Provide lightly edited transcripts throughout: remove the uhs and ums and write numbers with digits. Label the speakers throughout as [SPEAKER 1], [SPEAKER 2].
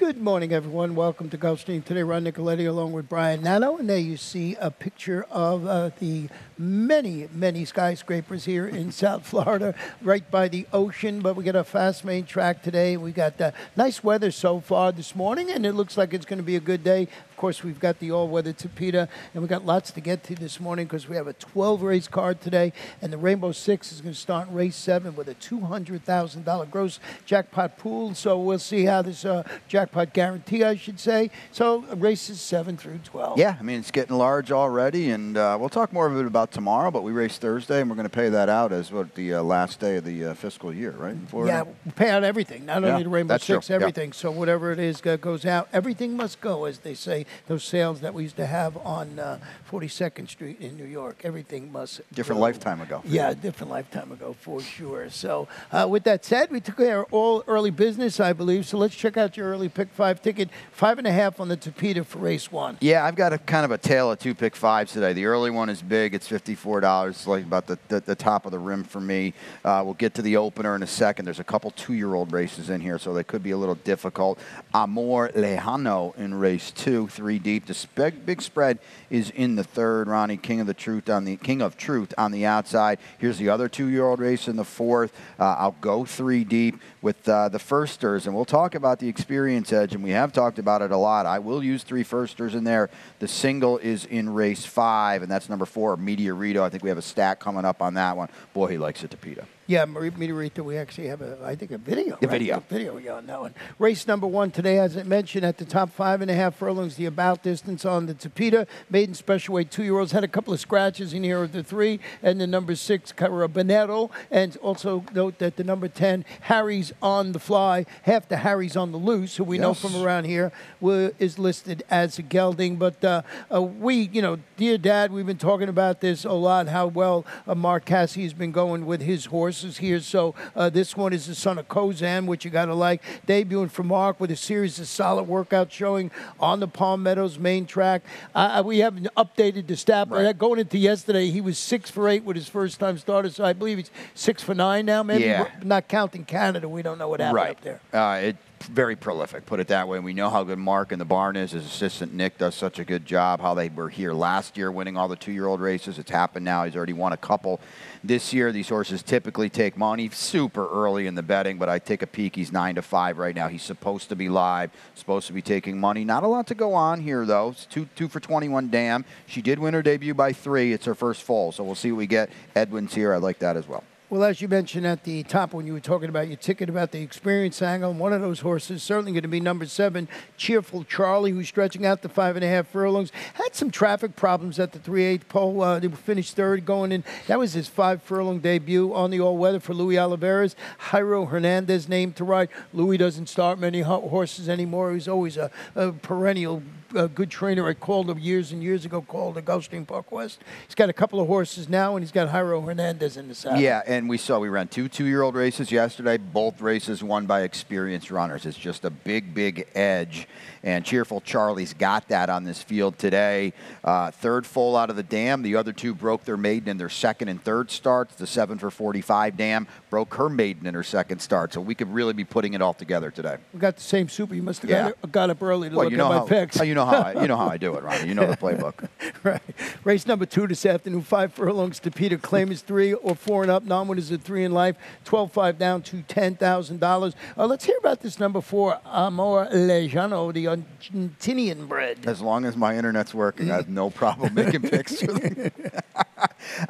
[SPEAKER 1] Good morning, everyone. Welcome to Gulfstream today. Ron Nicoletti along with Brian Nano. And there you see a picture of the many skyscrapers here in South Florida, right by the ocean. But we got a fast main track today. We got nice weather so far this morning, and it looks like it's going to be a good day. Of course, we've got the all-weather Tapeta, and we've got lots to get to this morning because we have a 12-race card today, and the Rainbow Six is going to start in race 7 with a $200,000 gross jackpot pool. So we'll see how this jackpot guarantee, I should say. So races 7 through 12.
[SPEAKER 2] Yeah, I mean, it's getting large already, and we'll talk more of it about tomorrow, but we race Thursday, and we're going to pay that out as what the last day of the fiscal year, right?
[SPEAKER 1] Yeah, we pay out everything, not only the Rainbow Six,
[SPEAKER 2] true.
[SPEAKER 1] everything. So whatever it is goes out. Everything must go, as they say. Those sales that we used to have on 42nd Street in New York, everything must
[SPEAKER 2] Different
[SPEAKER 1] go.
[SPEAKER 2] lifetime ago.
[SPEAKER 1] Yeah, different lifetime ago, for sure. So with that said, we took care of all early business, I believe. So let's check out your early pick 5 ticket, 5.5 on the Tapeta for race 1.
[SPEAKER 2] Yeah, I've got a kind of a tale of 2 pick 5s today. The early one is big. It's $54. It's like about the top of the rim for me. We'll get to the opener in a second. There's a couple 2-year-old races in here, so they could be a little difficult. Amor Lejano in race 2, 3 deep. The big spread is in the third. Ronnie, King of Truth on the outside. Here's the other 2-year-old race in the fourth. I'll go 3 deep with the firsters, and we'll talk about the experience edge, and we have talked about it a lot. I will use 3 firsters in there. The single is in race 5, and that's number 4, Meteorito. I think we have a stat coming up on that one. Boy, he likes it, Tapeta.
[SPEAKER 1] Yeah, Meteorito, we actually have, I think, a video.
[SPEAKER 2] A video.
[SPEAKER 1] Yeah, on that one. Race number 1 today, as I mentioned, at the top 5.5 furlongs, the about distance on the Tapeta. Maiden special weight 2-year-olds had a couple of scratches in here with the 3 and the number 6, Carabinero. And also note that the number 10, Harry's on the fly, half the Harry's on the loose, who we know from around here, is listed as a gelding. But dear Dad, we've been talking about this a lot, how well Mark Cassey has been going with his horses here. So this one is the son of Kozan, which you got to like. Debuting for Mark with a series of solid workouts showing on the Palm Meadows main track. We haven't updated the stat, but going into yesterday, he was 6 for 8 with his first time starter. So I believe he's 6 for 9 now, maybe.
[SPEAKER 2] Yeah.
[SPEAKER 1] Not counting Canada. We don't know what happened up there.
[SPEAKER 2] Very prolific, put it that way. We know how good Mark in the barn is. His assistant Nick does such a good job. How they were here last year winning all the 2-year-old races. It's happened now. He's already won a couple this year. These horses typically take money super early in the betting, but I take a peek. He's 9 to 5 right now. He's supposed to be live, supposed to be taking money. Not a lot to go on here, though. It's 2 for 21 Dam. She did win her debut by 3. It's her first foal, so we'll see what we get. Edwin's here. I like that as well.
[SPEAKER 1] Well, as you mentioned at the top when you were talking about your ticket about the experience angle, one of those horses certainly going to be number 7, Cheerful Charlie, who's stretching out the 5.5 furlongs. Had some traffic problems at the 3/8 pole. They finished third going in. That was his 5-furlong debut on the all-weather for Luis Oliveras. Jairo Hernandez named to ride. Luis doesn't start many horses anymore. He's always a perennial good trainer. I called him years and years ago, called the Gulfstream Park West. He's got a couple of horses now, and he's got Jairo Hernandez in the saddle.
[SPEAKER 2] Yeah, and we ran 2 2-year-old races yesterday. Both races won by experienced runners. It's just a big edge, and Cheerful Charlie's got that on this field today. Third foal out of the Dam. The other 2 broke their maiden in their second and third starts. The 7 for 45 Dam broke her maiden in her second start, so we could really be putting it all together today.
[SPEAKER 1] We got the same super. You must have got up early to look at my picks.
[SPEAKER 2] You know how I do it, Ronnie. You know the playbook.
[SPEAKER 1] Right. Race number 2 this afternoon, 5 furlongs to Peter. Claim is 3 or 4 and up. Non-winners at 3 in life. 12-5 down to $10,000. Let's hear about this number 4, Amor Lejano, the Argentinian bred.
[SPEAKER 2] As long as my internet's working, I have no problem making picks.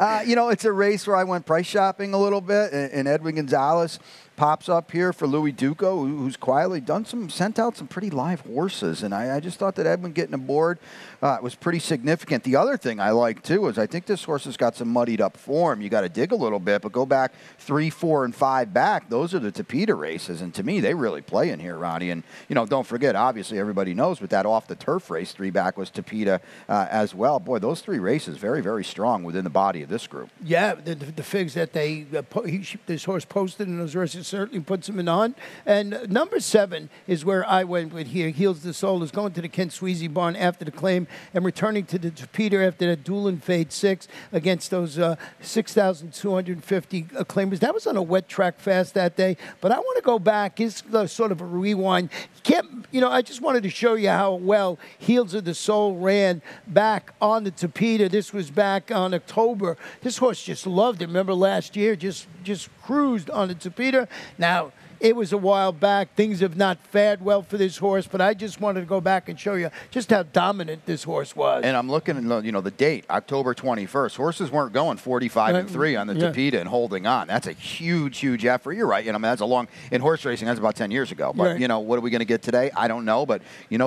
[SPEAKER 2] It's a race where I went price shopping a little bit, and Edwin Gonzalez pops up here for Louis Duco, who's quietly sent out some pretty live horses, and I just thought that Edwin getting aboard was pretty significant. The other thing I like, too, is I think this horse has got some muddied up form. You got to dig a little bit, but go back 3, 4, and 5 back. Those are the Tapeta races, and to me, they really play in here, Ronnie. And, don't forget, obviously, everybody knows, but that off-the-turf race 3 back was Tapeta as well. Boy, those 3 races, very, very strong within the body of this group.
[SPEAKER 1] Yeah, the figs that this horse posted in those races certainly puts him in on. And number 7 is where I went with here. Heals the Soul is going to the Kent Sweezy barn after the claim and returning to the Peter after that duel in Fade 6 against those 6,250 claimers. That was on a wet track fast that day, but I want to go back. It's sort of a rewind. I just wanted to show you how well Heals of the Soul ran back on the Tapeta. This was back on October. This horse just loved it. Remember last year, just cruised on the Tapeta. Now, it was a while back. Things have not fared well for this horse, but I just wanted to go back and show you just how dominant this horse was.
[SPEAKER 2] And I'm looking at the date, October 21st. Horses weren't going 45-3 on the Tapeta and holding on. That's a huge, huge effort. You're right. That's a long in horse racing. That's about 10 years ago. But what are we going to get today? I don't know. But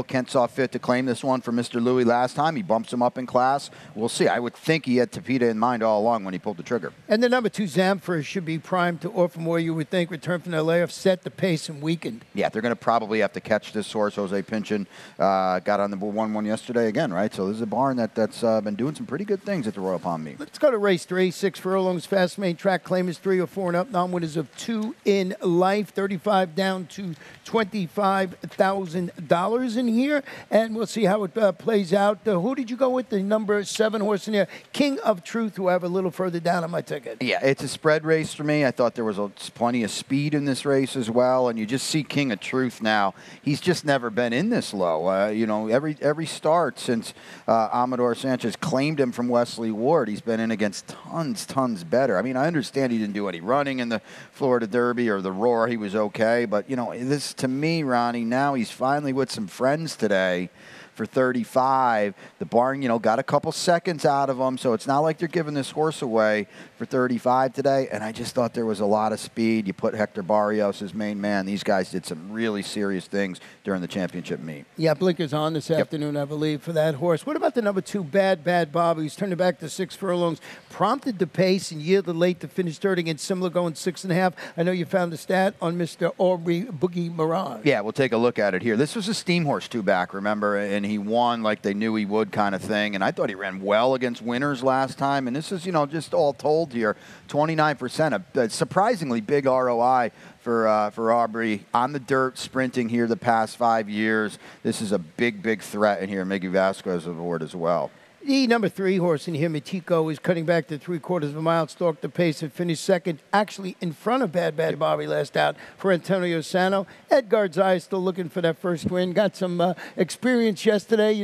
[SPEAKER 2] Kent saw fit to claim this one for Mr. Louis last time. He bumps him up in class. We'll see. I would think he had Tapeta in mind all along when he pulled the trigger.
[SPEAKER 1] And the number 2 Zamfir should be primed to offer more. You would think return from the layoff, set the pace and weakened.
[SPEAKER 2] Yeah, they're going to probably have to catch this horse. Jose Pinchin got on the 1-1 yesterday again, right? So this is a barn that's been doing some pretty good things at the Royal Palm Meet.
[SPEAKER 1] Let's go to race 3. 6 furlongs, fast main track. Claim is 3 or 4 and up. Non-winners of 2 in life. 35 down to $25,000 in here. And we'll see how it plays out. Who did you go with? The number 7 horse in there. King of Truth, who I have a little further down on my ticket.
[SPEAKER 2] Yeah, it's a spread race for me. I thought there was plenty of speed in this race as well. And you just see King of Truth now. He's just never been in this low. Every start since Amador Sanchez claimed him from Wesley Ward, he's been in against tons better. I understand he didn't do any running in the Florida Derby or the Roar. He was okay. But, this to me, Ronnie, now he's finally with some friends today. For 35, the barn, got a couple seconds out of him, so it's not like they're giving this horse away for 35 today. And I just thought there was a lot of speed. You put Hector Barrios as main man. These guys did some really serious things during the championship meet.
[SPEAKER 1] Yeah, blinkers on this afternoon, I believe, for that horse. What about the number 2, Bad Bob? He's turned it back to 6 furlongs, prompted the pace and yielded late to finish third against Simler going 6.5. I know you found the stat on Mr. Aubrey Boogie Mirage.
[SPEAKER 2] Yeah, we'll take a look at it here. This was a steam horse 2-back, remember, and he won like they knew he would kind of thing. And I thought he ran well against winners last time. And this is, just all told here, 29%, a surprisingly big ROI for Aubrey on the dirt, sprinting here the past 5 years. This is a big threat in here. Miggy Vasquez aboard as well.
[SPEAKER 1] The number 3 horse in here, Mitico, is cutting back to 3/4 of a mile, stalked the pace and finished second, actually in front of Bad Bobby last out for Antonio Sano. Edgard's Eye is still looking for that first win. Got some experience yesterday.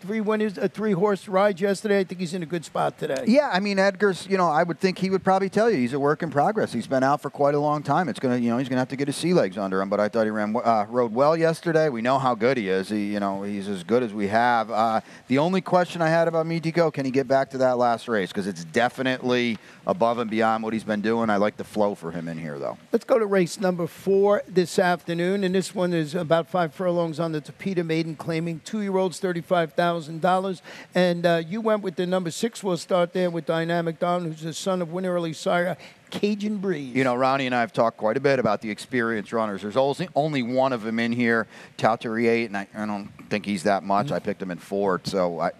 [SPEAKER 1] 3 winners, a 3-horse ride yesterday. I think he's in a good spot today.
[SPEAKER 2] Yeah, Edgar's, I would think he would probably tell you he's a work in progress. He's been out for quite a long time. It's gonna, he's gonna have to get his sea legs under him. But I thought he rode well yesterday. We know how good he is. He's as good as we have. The only question I had about Mitico, can he get back to that last race? Because it's definitely above and beyond what he's been doing. I like the flow for him in here, though.
[SPEAKER 1] Let's go to race number 4 this afternoon, and this one is about 5 furlongs on the Tapeta Maiden, claiming 2-year-olds, $35,000. And you went with the number 6. We'll start there with Dynamic Don, who's the son of winner early sire Cajun Breeze.
[SPEAKER 2] Ronnie and I have talked quite a bit about the experienced runners. There's only one of them in here, Tautariate, and I don't think he's that much. I picked him in 4th, so I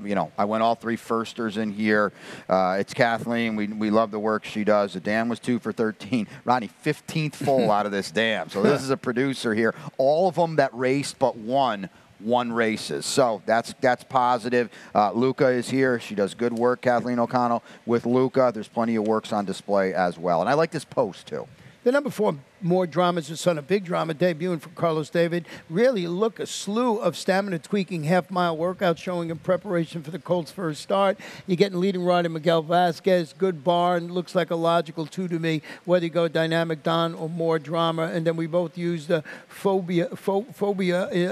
[SPEAKER 2] went all 3 firsters in here. It's Kathleen. We love the work she does. The dam was 2 for 13. Ronnie, 15th full out of this dam. So this is a producer here. All of them that raced but won races. So that's positive. Luca is here. She does good work, Kathleen O'Connell, with Luca. There's plenty of works on display as well. And I like this post, too.
[SPEAKER 1] The number 4, More Dramas, the son of Big Drama, debuting for Carlos David. Really, a slew of stamina-tweaking half-mile workouts showing in preparation for the Colts' first start. You're getting leading rider Miguel Vasquez, good barn, looks like a logical 2 to me, whether you go Dynamic Don or More Drama. And then we both used Phobia,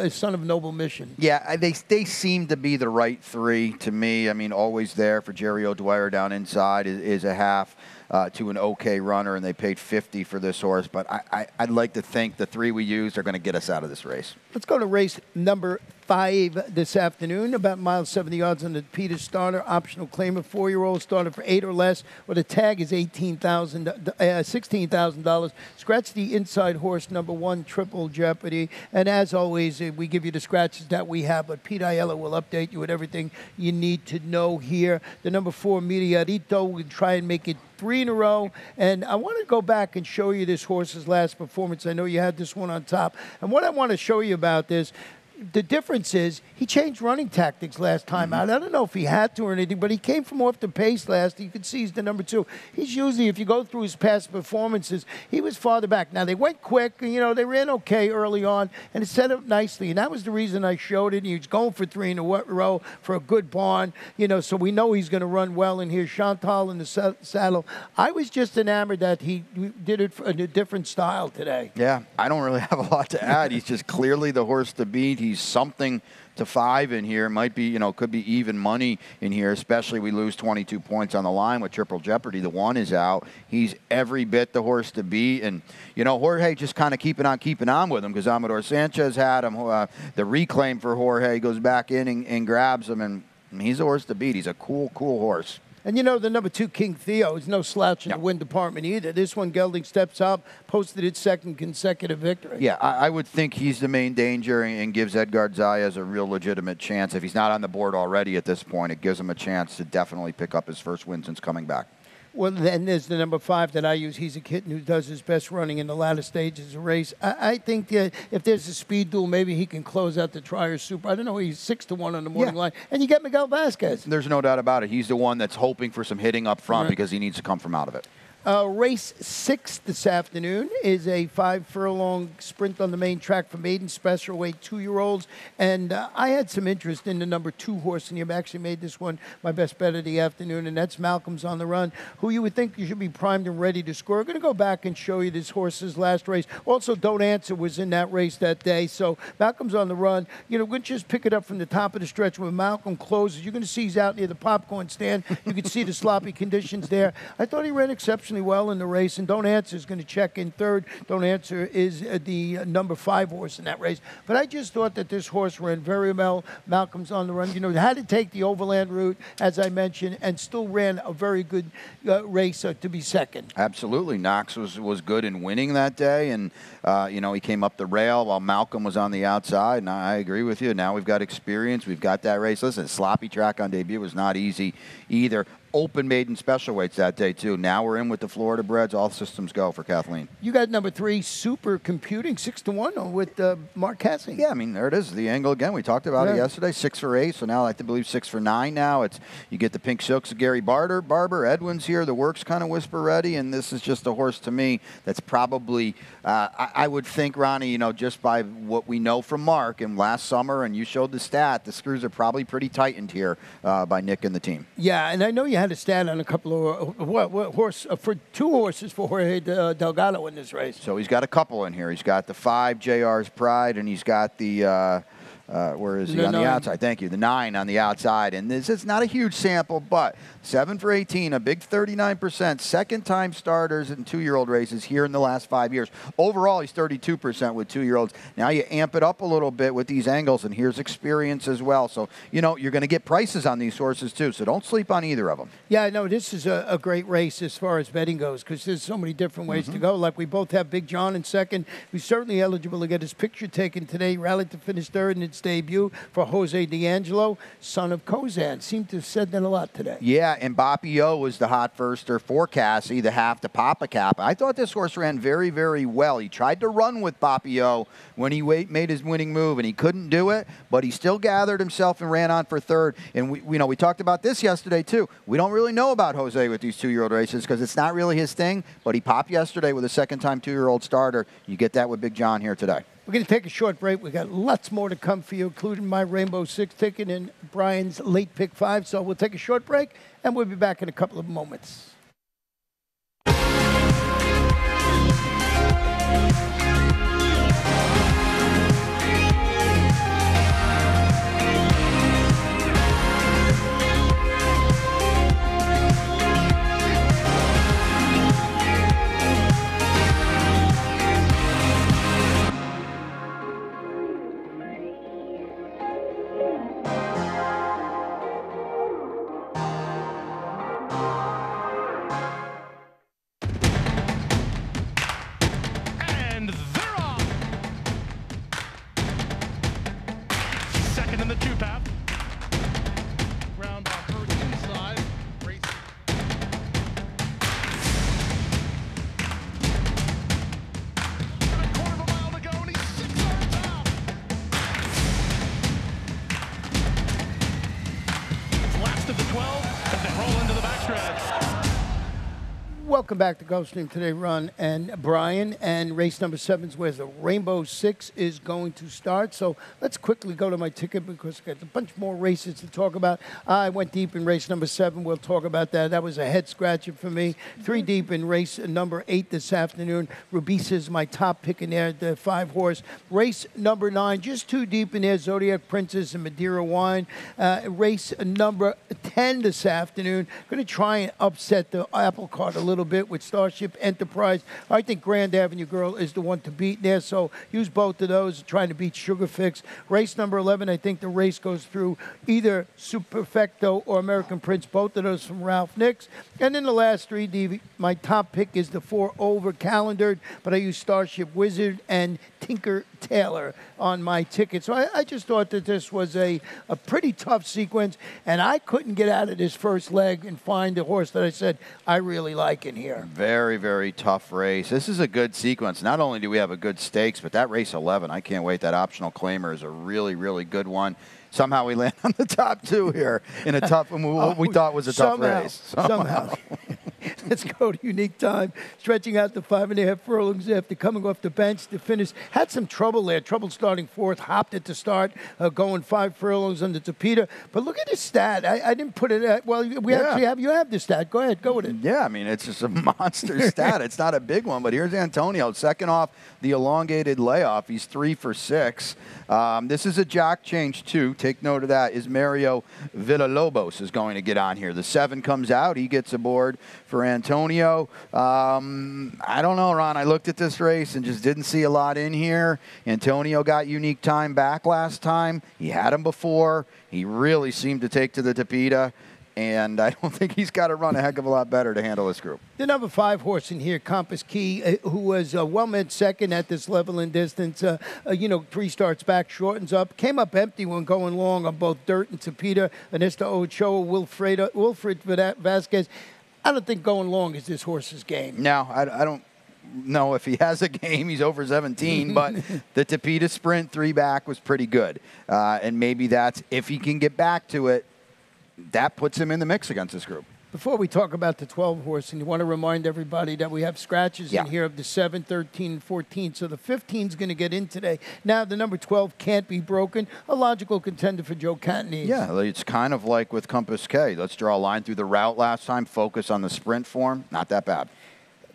[SPEAKER 1] son of Noble Mission.
[SPEAKER 2] Yeah, they seem to be the right 3 to me. Always there for Jerry O'Dwyer down inside is a half. To an okay runner, and they paid $50 for this horse. But I'd like to think the 3 we used are going to get us out of this race.
[SPEAKER 1] Let's go to race number 5 this afternoon, about mile 70 yards on the Peter starter. Optional claimer, 4-year-old starter for 8 or less, where the tag is $16,000. Scratch the inside horse, number 1, Triple Jeopardy. And as always, we give you the scratches that we have, but Pete Aiello will update you with everything you need to know here. The number 4, Mediarito, will try and make it 3 in a row. And I want to go back and show you this horse's last performance. I know you had this one on top. And what I want to show you about this, the difference is he changed running tactics last time out. I don't know if he had to or anything, but he came from off the pace last. You can see he's the number 2. He's usually, if you go through his past performances, he was farther back. Now, they went quick. You know, they ran okay early on, and it set up nicely. And that was the reason I showed it. He was going for 3 in a row for a good barn. You know, so we know he's going to run well in here. Chantal in the saddle. I was just enamored that he did it in a different style today.
[SPEAKER 2] Yeah, I don't really have a lot to add. He's just clearly the horse to beat. He's something to 5 in here. Might be, you know, could be even money in here, especially we lose 22 points on the line with Triple Jeopardy. The 1 is out. He's every bit the horse to beat. And, you know, Jorge just kind of keeping on with him because Amador Sanchez had him. The reclaim for Jorge goes back in and grabs him, and he's a horse to beat. He's a cool horse.
[SPEAKER 1] And you know, the number 2, King Theo, is no slouch in the win department either. This one, Gelding steps up, posted its 2nd consecutive victory.
[SPEAKER 2] Yeah, I would think he's the main danger and gives Edgar Zayas a real legitimate chance. If he's not on the board already at this point, it gives him a chance to definitely pick up his first win since coming back.
[SPEAKER 1] Well, then there's the number 5 that I use. He's a kitten who does his best running in the latter stages of race. I think that if there's a speed duel, maybe he can close out the Trier Super. I don't know. He's 6-1 on the morning line. And you get Miguel Vasquez.
[SPEAKER 2] There's no doubt about it. He's the one that's hoping for some hitting up front because he needs to come from out of it.
[SPEAKER 1] Race 6 this afternoon is a 5-furlong sprint on the main track for maiden special weight 2-year-olds. And I had some interest in the number 2 horse, and you've actually made this one my best bet of the afternoon, and that's Malcolm's on the Run, who you would think you should be primed and ready to score. I'm going to go back and show you this horse's last race. Also, Don't Answer was in that race that day. So Malcolm's on the Run. You know, we're going to just pick it up from the top of the stretch when Malcolm closes. You're going to see he's out near the popcorn stand. You can see the sloppy conditions there. I thought he ran exceptionally well in the race, and Don't Answer is going to check in 3rd. Don't Answer is the number 5 horse in that race. But I just thought that this horse ran very well. Malcolm's on the Run. You know, had to take the overland route, as I mentioned, and still ran a very good race to be 2nd.
[SPEAKER 2] Absolutely. Knox was good in winning that day, and, you know, he came up the rail while Malcolm was on the outside, and I agree with you. Now we've got experience. We've got that race. Listen, sloppy track on debut was not easy either. Open maiden special weights that day, too. Now we're in with the Florida Breds. All systems go for Kathleen.
[SPEAKER 1] You got number 3, Super Computing, 6-1 with Mark Cassie.
[SPEAKER 2] Yeah, I mean, there it is. The angle again. We talked about it yesterday. 6 for 8. So now I believe 6 for 9 now. It's you get the pink silks of Gary Barber, Edwin's here. The works kind of whisper ready. And this is just a horse to me that's probably, I would think, Ronnie, you know, just by what we know from Mark and last summer, and you showed the stat, the screws are probably pretty tightened here by Nick and the team.
[SPEAKER 1] Yeah, and I know you had a stat on a couple of for 2 horses for Jorge Delgado in this race.
[SPEAKER 2] So he's got a couple in here. He's got the 5, JR's Pride, and he's got the where is he? On the outside. Thank you. The 9 on the outside. And this is not a huge sample, but 7 for 18, a big 39%. Second-time starters in 2-year-old races here in the last 5 years. Overall, he's 32% with 2-year-olds. Now you amp it up a little bit with these angles, and here's experience as well. So, you know, you're going to get prices on these horses, too, so don't sleep on either of them.
[SPEAKER 1] Yeah, I know. This is a great race as far as betting goes because there's so many different ways to go. Like we both have Big John in 2nd. He's certainly eligible to get his picture taken today. He rallied to finish 3rd in its debut for Jose D'Angelo, son of Kozan. Seemed to have said that a lot today.
[SPEAKER 2] Yeah, and Bapio was the hot firster for Cassie, the half to Papa Cap. I thought this horse ran very, very well. He tried to run with Bapio when he made his winning move, and he couldn't do it, but he still gathered himself and ran on for 3rd. And we talked about this yesterday, too. We don't really know about Jose with these 2-year-old races because it's not really his thing, but he popped yesterday with a second-time 2-year-old starter. You get that with Big John here today.
[SPEAKER 1] We're going to take a short break. We got lots more to come for you, including my Rainbow 6 ticket and Brian's late pick 5. So we'll take a short break, and we'll be back in a couple of moments. Welcome back to Gulfstream Today, Ron and Brian. And race number 7 is where the Rainbow Six is going to start. So let's quickly go to my ticket because I've got a bunch more races to talk about. I went deep in race number 7. We'll talk about that. That was a head scratcher for me. 3 deep in race number 8 this afternoon. Rubisa is my top pick in there, the 5 horse. Race number 9, just 2 deep in there, Zodiac Princess and Madeira Wine. Race number 10 this afternoon. Going to try and upset the apple cart a little bit with Starship Enterprise. I think Grand Avenue Girl is the one to beat there, so use both of those trying to beat Sugar Fix. Race number 11, I think the race goes through either Superfecto or American Prince, both of those from Ralph Nix. And then the last 3, my top pick is the 4 over calendared, but I use Starship Wizard and Tinker Tailor on my ticket. So I just thought that this was a pretty tough sequence, and I couldn't get out of this first leg and find the horse that I said I really like in here.
[SPEAKER 2] Very, very tough race. This is a good sequence. Not only do we have a good stakes, but that race 11, I can't wait. That optional claimer is a really, really good one. Somehow we land on the top 2 here in a tough, what we thought was a tough race.
[SPEAKER 1] Somehow. Let's go to Unique Time. Stretching out the 5.5 furlongs after coming off the bench to finish. Had some trouble there. Trouble starting 4th. Hopped at the start, going 5 furlongs on the Tapeta. But look at his stat. I didn't put it at, well, you have the stat. Go ahead. Go with it.
[SPEAKER 2] Yeah, I mean, it's just a monster stat. It's not a big one, but here's Antonio. Second off the elongated layoff. He's 3 for 6. This is a jock change, too. Take note of that. Is Mario Villalobos is going to get on here. The 7 comes out. He gets aboard for Antonio. I don't know, Ron. I looked at this race and just didn't see a lot in here. Antonio got Unique Time back last time. He had him before. He really seemed to take to the Tapeta. And I don't think he's got to run a heck of a lot better to handle this group.
[SPEAKER 1] The number 5 horse in here, Compass Key, who was well meant second at this level and distance. 3 starts back, shortens up. Came up empty when going long on both dirt and Tapeta. Anista Ochoa, Wilfred Vasquez. I don't think going long is this horse's game.
[SPEAKER 2] No, I don't know if he has a game. He's over 17, but the Tapeta sprint 3 back was pretty good. And maybe that's, if he can get back to it, that puts him in the mix against this group.
[SPEAKER 1] Before we talk about the 12 horse, and you want to remind everybody that we have scratches in here of the 7, 13, and 14. So the 15 is going to get in today. Now the number 12 can't be broken. A logical contender for Joe Cantony.
[SPEAKER 2] Yeah, it's kind of like with Compass K. Let's draw a line through the route last time. Focus on the sprint form. Not that bad.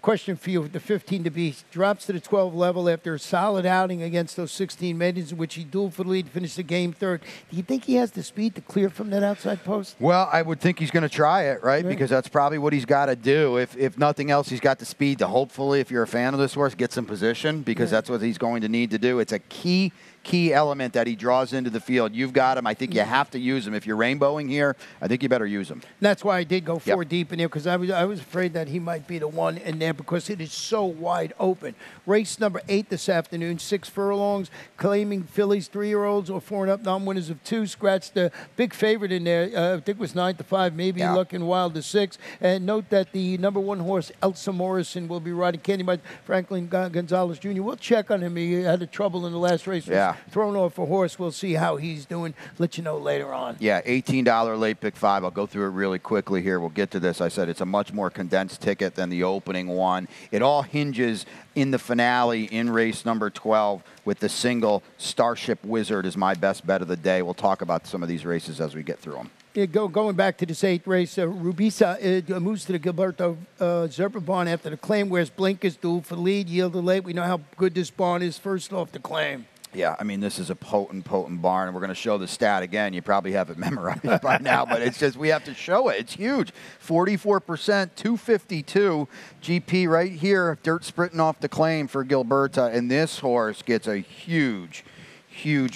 [SPEAKER 1] Question for you, the 15 to be drops to the 12 level after a solid outing against those 16 maidens in which he dueled for the lead, finished the game 3rd. Do you think he has the speed to clear from that outside post?
[SPEAKER 2] Well, I would think he's going to try it, right? Because that's probably what he's got to do. If nothing else, he's got the speed to hopefully, if you're a fan of this horse, get some position because that's what he's going to need to do. It's a key element that he draws into the field. You've got him. I think you have to use him. If you're rainbowing here, I think you better use him.
[SPEAKER 1] That's why I did go 4 deep in there because I was afraid that he might be the one in there because it is so wide open. Race number 8 this afternoon, 6 furlongs, claiming fillies, 3-year-olds or 4 and up, non-winners of 2. Scratched the big favorite in there. I think it was 9 to 5, maybe looking wild to 6. And note that the number 1 horse, Elsa Morrison, will be riding Candy by Franklin Gonzalez Jr. We'll check on him. He had a trouble in the last race. Thrown off a horse. We'll see how he's doing. Let you know later on.
[SPEAKER 2] Yeah, $18 late pick 5. I'll go through it really quickly here. We'll get to this. I said it's a much more condensed ticket than the opening one. It all hinges in the finale in race number 12 with the single Starship Wizard is my best bet of the day. We'll talk about some of these races as we get through them.
[SPEAKER 1] Going back to this 8th race, Rubisa moves to the Gilberto Zerpa barn after the claim, whereas Blinkers duel for the lead, yielded late. We know how good this barn is first off the claim.
[SPEAKER 2] Yeah, I mean, this is a potent barn, and we're going to show the stat again. You probably have it memorized by now, but it's just we have to show it. It's huge. 44%, 252. GP right here, dirt sprinting off the claim for Gilberta, and this horse gets a huge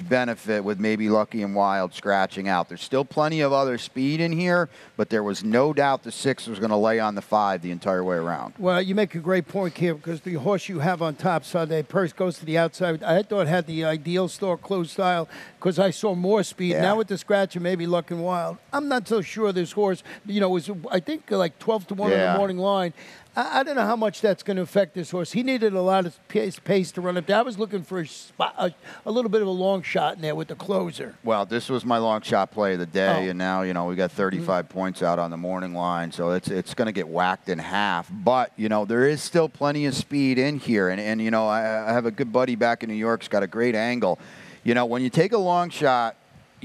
[SPEAKER 2] benefit with maybe Lucky and Wild scratching out. There's still plenty of other speed in here, but there was no doubt the 6 was going to lay on the 5 the entire way around.
[SPEAKER 1] Well, you make a great point here because the horse you have on top, Sunday, Purse goes to the outside. I thought had the ideal store closed style because I saw more speed. Now with the scratch and maybe Luck and Wild, I'm not so sure this horse, was I think like 12 to 1 on the morning line. I don't know how much that's going to affect this horse. He needed a lot of pace to run up there. I was looking for a little bit of a long shot in there with the closer.
[SPEAKER 2] Well, this was my long shot play of the day, and now, we got 35 points out on the morning line, so it's going to get whacked in half. But, there is still plenty of speed in here, and I have a good buddy back in New York who's got a great angle. When you take a long shot,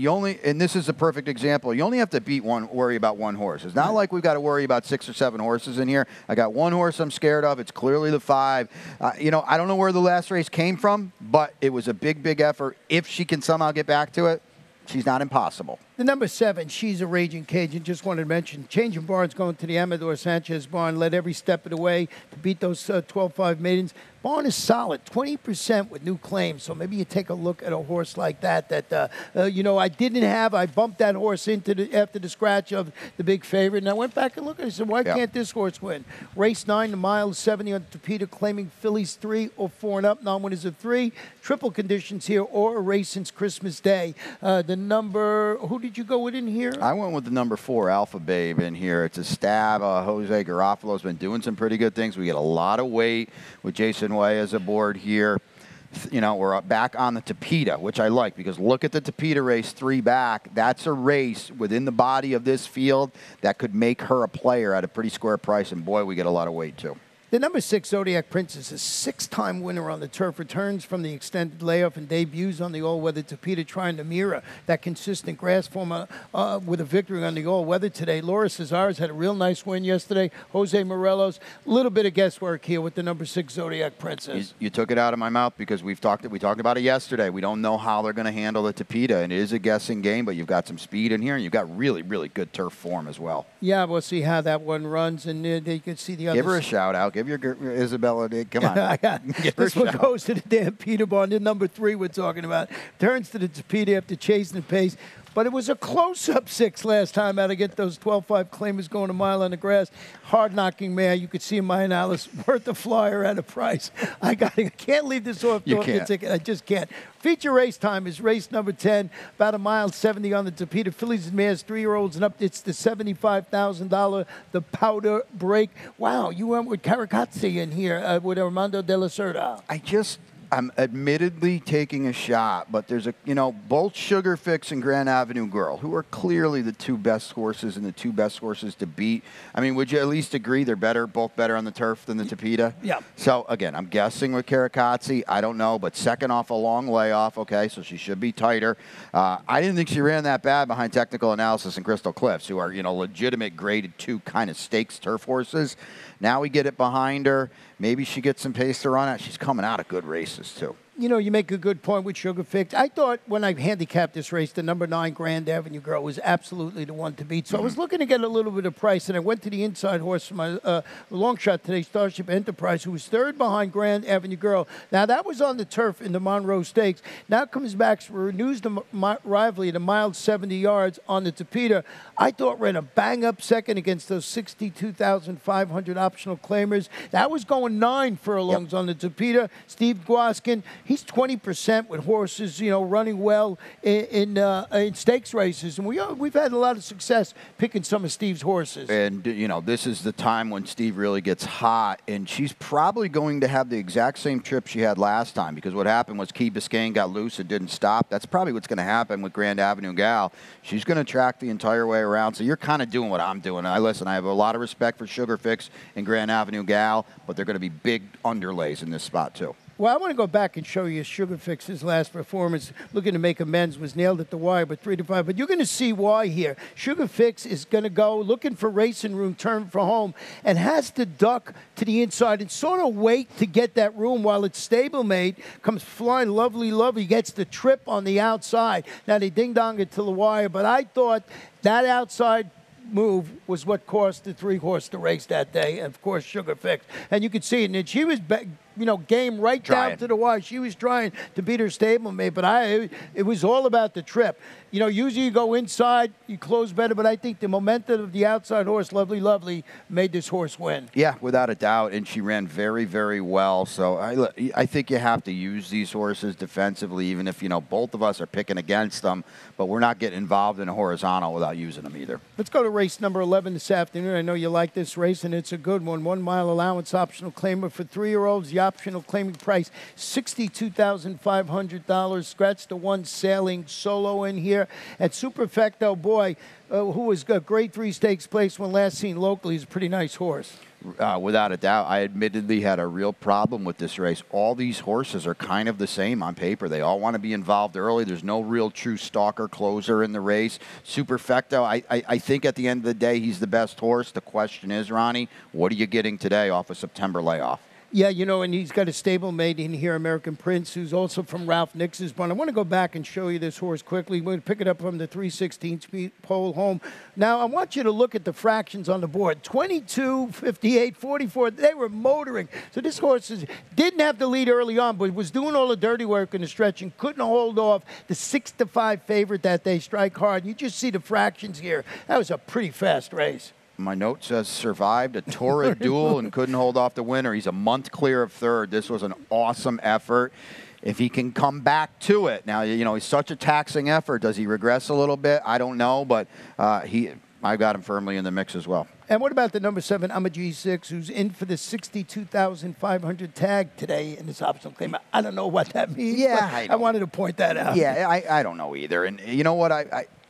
[SPEAKER 2] and this is a perfect example, you only have to worry about one horse. It's not like we've got to worry about 6 or 7 horses in here. I got one horse I'm scared of. It's clearly the 5. I don't know where the last race came from, but it was a big, big effort. If she can somehow get back to it, she's not impossible.
[SPEAKER 1] The number 7, She's a Raging Cajun. Just wanted to mention, changing barns going to the Amador Sanchez barn, led every step of the way to beat those 12-5 maidens. Barn is solid, 20% with new claims. So maybe you take a look at a horse like that. I didn't have. I bumped that horse after the scratch of the big favorite, and I went back and looked at it. I said, why can't this horse win? Race 9, the mile 70 on Topita, claiming fillies 3 or 4 and up. Non-winners of 3. Triple conditions here, or a race since Christmas Day. The number, who did you go with in here?
[SPEAKER 2] I went with the number 4, Alpha Babe, in here. It's a stab. Jose Garofalo's been doing some pretty good things. We get a lot of weight with Jason Way as a board here. We're back on the Topita, which I like, because look at the Topita race 3 back. That's a race within the body of this field that could make her a player at a pretty square price, and boy, we get a lot of weight too.
[SPEAKER 1] The number 6, Zodiac Princess, a 6-time winner on the turf, returns from the extended layoff and debuts on the all-weather Topita, trying to mirror that consistent grass form with a victory on the all-weather today. Laura Cesares had a real nice win yesterday. Jose Morelos, a little bit of guesswork here with the number 6, Zodiac Princess.
[SPEAKER 2] You took it out of my mouth, because we talked about it yesterday. We don't know how they're going to handle the Topita, and it is a guessing game, but you've got some speed in here, and you've got really, really good turf form as well.
[SPEAKER 1] Yeah, we'll see how that one runs, and you can see the others.
[SPEAKER 2] Give her a shout-out. Give your Isabella, come on.
[SPEAKER 1] I got this one goes to the damn Peter Barn. The number 3 we're talking about turns to the Topita after chasing the pace. But it was a close-up 6 last time out to get those 12-5 claimers going a mile on the grass. Hard-knocking mare. You could see in my analysis, worth a flyer at a price. I can't leave this off the ticket. I just can't. Feature race time is race number 10, about a mile 70 on the Topita. Fillies and mares, 3-year-olds and up. It's the $75,000, the Powder Break. Wow, you went with Caracazzi in here with Armando de la Cerda.
[SPEAKER 2] I'm admittedly taking a shot, but there's both Sugar Fix and Grand Avenue Girl, who are clearly the 2 best horses and the 2 best horses to beat. I mean, would you at least agree they're both better on the turf than the Topita?
[SPEAKER 1] Yeah.
[SPEAKER 2] So, again, I'm guessing with Caracazzi. I don't know, but second off a long layoff, okay, so she should be tighter. I didn't think she ran that bad behind Technical Analysis and Crystal Cliffs, who are, legitimate graded 2 kind of stakes turf horses. Now we get it behind her. Maybe she gets some pace to run at. She's coming out of good races, too.
[SPEAKER 1] You make a good point with Sugar Fix. I thought when I handicapped this race, the number 9 Grand Avenue Girl was absolutely the one to beat. So I was looking to get a little bit of price, and I went to the inside horse for my long shot today, Starship Enterprise, who was 3rd behind Grand Avenue Girl. Now, that was on the turf in the Monroe Stakes. Now comes back, renews the rivalry at a mile 70 yards on the Topita. I thought ran a bang-up second against those 62,500 optional claimers. That was going 9 furlongs on the Topita. Steve Gwaskin, he's 20% with horses, running well in stakes races. And we've had a lot of success picking some of Steve's horses.
[SPEAKER 2] And, this is the time when Steve really gets hot. And she's probably going to have the exact same trip she had last time, because what happened was Key Biscayne got loose and didn't stop. That's probably what's going to happen with Grand Avenue Gal. She's going to track the entire way around. So you're kind of doing what I'm doing. And I have a lot of respect for Sugar Fix and Grand Avenue Gal, but they're going to be big underlays in this spot, too.
[SPEAKER 1] Well, I want to go back and show you Sugar Fix's last performance. Looking to make amends, was nailed at the wire, but 3-5. But you're going to see why here. Sugar Fix is going to go looking for racing room, turn for home, and has to duck to the inside and sort of wait to get that room while its stablemate comes flying lovely, gets the trip on the outside. Now, they ding-dong it to the wire, but I thought that outside move was what cost the 3-horse the race that day, and of course Sugar Fix. And you could see it, and she was game right down to the wire. She was trying to beat her stablemate, but it was all about the trip. Usually you go inside, you close better, but I think the momentum of the outside horse, Lovely, made this horse win.
[SPEAKER 2] Yeah, without a doubt, and she ran very, very well. So I think you have to use these horses defensively, even if, both of us are picking against them, but we're not getting involved in a horizontal without using them either.
[SPEAKER 1] Let's go to race number 11 this afternoon. I know you like this race, and it's a good one. 1 mile allowance optional claimer for 3-year-olds. The optional claiming price, $62,500. Scratch the one sailing solo in here. At Superfecto, boy, who was a grade 3 stakes place when last seen locally, is a pretty nice horse.
[SPEAKER 2] Without a doubt. I admittedly had a real problem with this race. All these horses are kind of the same on paper. They all want to be involved early. There's no real true stalker closer in the race. Superfecto, I think at the end of the day, he's the best horse. The question is, Ronnie, what are you getting today off a September layoff?
[SPEAKER 1] Yeah, and he's got a stablemate in here, American Prince, who's also from Ralph Nix's barn. I want to go back and show you this horse quickly. We're going to pick it up from the 3/16 speed pole home. Now, I want you to look at the fractions on the board. 22, 58, 44, they were motoring. So this horse didn't have the lead early on, but was doing all the dirty work in the stretch and couldn't hold off the 6-5 favorite that day, Strike Hard. You just see the fractions here. That was a pretty fast race.
[SPEAKER 2] My note says survived a torrid duel and couldn't hold off the winner. He's a month clear of third. This was an awesome effort. If he can come back to it. Now, he's such a taxing effort. Does he regress a little bit? I don't know, but I got him firmly in the mix as well.
[SPEAKER 1] And what about the number 7, I'm a G6, who's in for the $62,500 tag today in this optional claim? I don't know what that means.
[SPEAKER 2] Yeah,
[SPEAKER 1] I wanted to point that out.
[SPEAKER 2] Yeah, I don't know either. And you know what?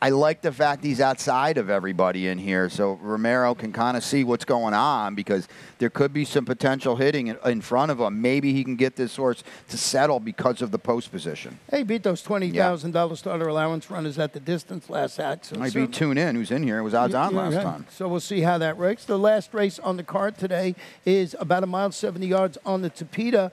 [SPEAKER 2] I like the fact he's outside of everybody in here, so Romero can kind of see what's going on because there could be some potential hitting in front of him. Maybe he can get this horse to settle because of the post position.
[SPEAKER 1] Hey, beat those $20,000 starter allowance runners at the distance last act. So
[SPEAKER 2] might be Tune In, who's in here. It was odds on last time.
[SPEAKER 1] So we'll see how that works. The last race on the card today is about 1 mile, 70 yards on the Tapeta.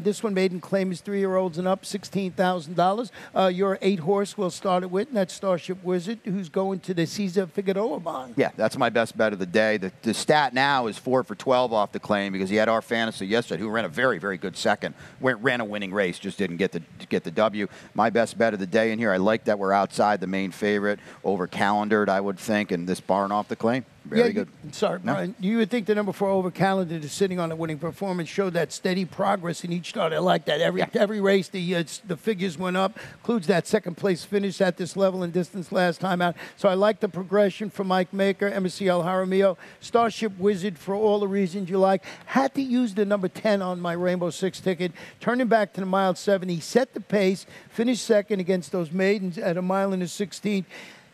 [SPEAKER 1] This one maiden claim is 3-year-olds and up, $16,000. Your 8 horse we'll start it with, and that's Starship Wizard, who's going to the Cesar Figueroa bond.
[SPEAKER 2] Yeah, that's my best bet of the day. The stat now is 4 for 12 off the claim because he had our fantasy yesterday, who ran a very, very good second. Ran a winning race, just didn't get the W. My best bet of the day in here. I like that we're outside the main favorite, over calendared, I would think, and this barn off the claim. Very good.
[SPEAKER 1] Sorry, Brian. You would think the number 4 over calendared is sitting on a winning performance, showed that steady progress in each start. I like that. Every race, the figures went up, includes that second place finish at this level in distance last time out. So I like the progression from Mike Maker, MSCL Jaramillo, Starship Wizard for all the reasons you like. Had to use the number 10 on my Rainbow 6 ticket. Turning back to the mile 7, he set the pace, finished second against those maidens at 1 mile and a 16.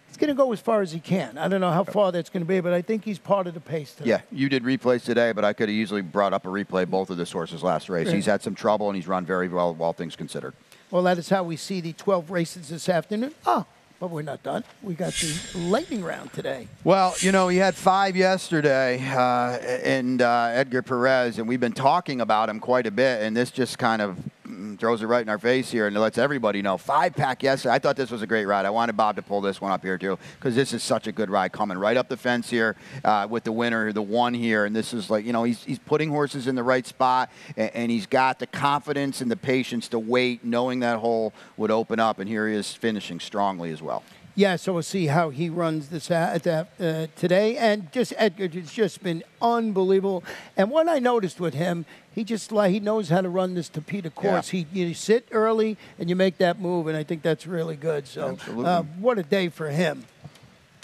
[SPEAKER 1] He's going to go as far as he can. I don't know how far that's going to be, but I think he's part of the pace today.
[SPEAKER 2] Yeah, you did replays today, but I could have easily brought up a replay both of this horse's last race. He's had some trouble, and he's run very well, all things considered.
[SPEAKER 1] Well, that is how we see the 12 races this afternoon. Oh, but we're not done. We got the lightning round today.
[SPEAKER 2] Well, he had 5 yesterday, and Edgar Perez, and we've been talking about him quite a bit, and this just kind of throws it right in our face here and lets everybody know. 5-pack yesterday. I thought this was a great ride. I wanted Bob to pull this one up here, too, because this is such a good ride coming right up the fence here with the winner, the 1 here. And this is like, he's putting horses in the right spot, and he's got the confidence and the patience to wait, knowing that hole would open up. And here he is finishing strongly as well.
[SPEAKER 1] Yeah, so we'll see how he runs this today. And Edgar has just been unbelievable. And what I noticed with him, he knows how to run this Tapeta course.
[SPEAKER 2] Yeah.
[SPEAKER 1] You sit early and you make that move, and I think that's really good. So what a day for him.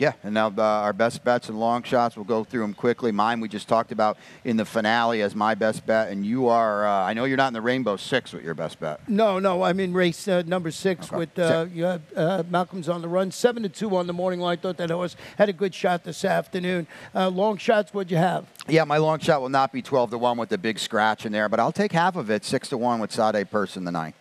[SPEAKER 2] Yeah, and now our best bets and long shots, we'll go through them quickly. Mine we just talked about in the finale as my best bet, and you are, I know you're not in the Rainbow 6 with your best bet.
[SPEAKER 1] No, I'm in race number 6 with Malcolm's on the run. 7-2 on the morning line. Thought that horse had a good shot this afternoon. Long shots, what'd you have?
[SPEAKER 2] Yeah, my long shot will not be 12-1 with the big scratch in there, but I'll take half of it, 6-1 with Sade Purse in the 9th.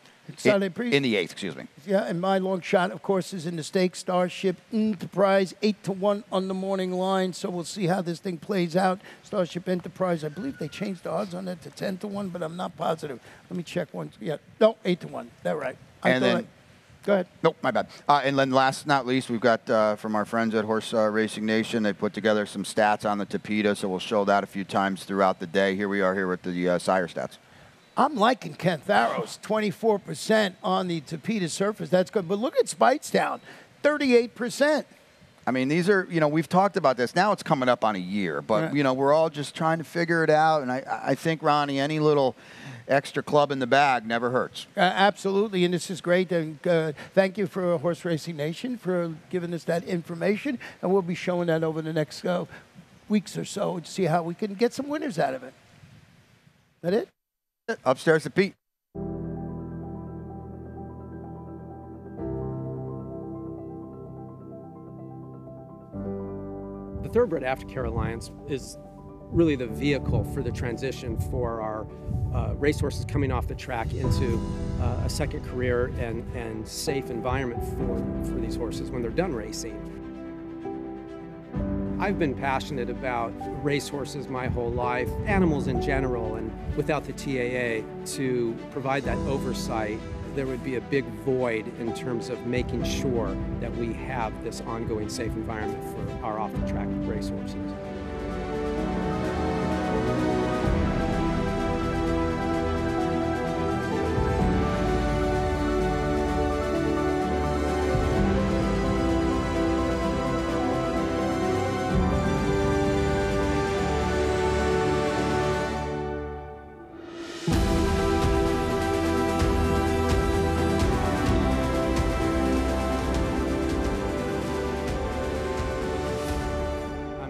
[SPEAKER 2] In the 8th, excuse me.
[SPEAKER 1] Yeah, and my long shot, of course, is in the stakes. Starship Enterprise, 8-1 on the morning line. So we'll see how this thing plays out. Starship Enterprise, I believe they changed the odds on that to 10-1, but I'm not positive. Let me check one. Yeah, no, 8-1. That's right. Go ahead.
[SPEAKER 2] Nope, my bad. And then last but not least, we've got from our friends at Horse Racing Nation, they put together some stats on the Tapeta, so we'll show that a few times throughout the day. Here we are here with the sire stats.
[SPEAKER 1] I'm liking Cantharos, 24% on the Tapeta surface. That's good. But look at Speightstown, 38%.
[SPEAKER 2] I mean, these are, we've talked about this. Now it's coming up on a year, but,
[SPEAKER 1] Right.
[SPEAKER 2] we're all just trying to figure it out. And I think, Ronnie, any little extra club in the bag never hurts.
[SPEAKER 1] Absolutely, and this is great. And thank you for Horse Racing Nation for giving us that information. And we'll be showing that over the next weeks or so to see how we can get some winners out of it. That it?
[SPEAKER 2] Upstairs to Pete.
[SPEAKER 3] The Thoroughbred Aftercare Alliance is really the vehicle for the transition for our racehorses coming off the track into a second career and safe environment for these horses when they're done racing. I've been passionate about racehorses my whole life, animals in general, and without the TAA to provide that oversight, there would be a big void in terms of making sure that we have this ongoing safe environment for our off-the-track racehorses.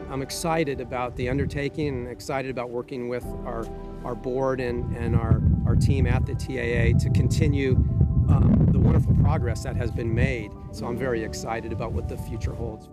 [SPEAKER 3] I'm excited about the undertaking and excited about working with our board and our team at the TAA to continue the wonderful progress that has been made. So I'm very excited about what the future holds.